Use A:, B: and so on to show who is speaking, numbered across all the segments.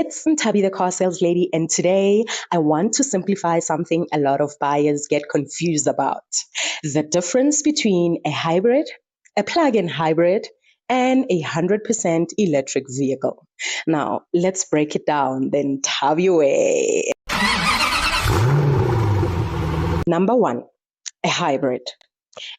A: It's Ntabi, the car sales lady, and today I want to simplify something a lot of buyers get confused about: the difference between a hybrid, a plug in hybrid, and a 100% electric vehicle. Now, let's break it down the Ntabi way. Number one, a hybrid.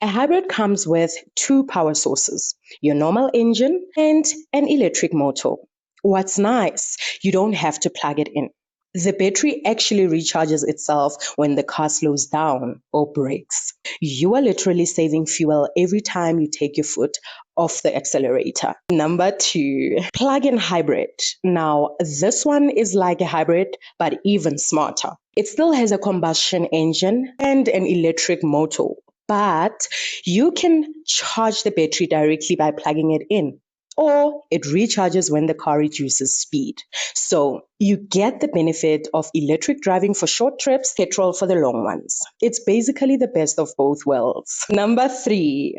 A: A hybrid comes with two power sources: your normal engine and an electric motor. What's nice, you don't have to plug it in. The battery actually recharges itself when the car slows down or brakes. You are literally saving fuel every time you take your foot off the accelerator. Number two, plug-in hybrid. Now, this one is like a hybrid, but even smarter. It still has a combustion engine and an electric motor, but you can charge the battery directly by plugging it in, or it recharges when the car reduces speed. So you get the benefit of electric driving for short trips, petrol for the long ones. It's basically the best of both worlds. Number three,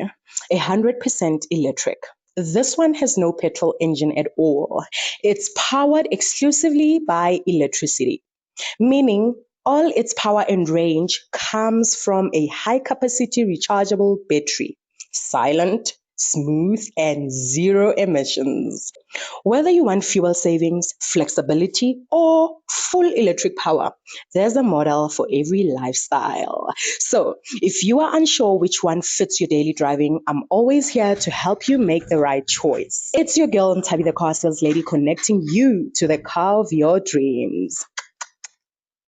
A: 100% electric. This one has no petrol engine at all. It's powered exclusively by electricity, meaning all its power and range comes from a high capacity rechargeable battery. Silent, smooth, and zero emissions. Whether you want fuel savings, flexibility, or full electric power, there's a model for every lifestyle. So, if you are unsure which one fits your daily driving, I'm always here to help you make the right choice. It's your girl, Ntabi, the car sales lady, connecting you to the car of your dreams.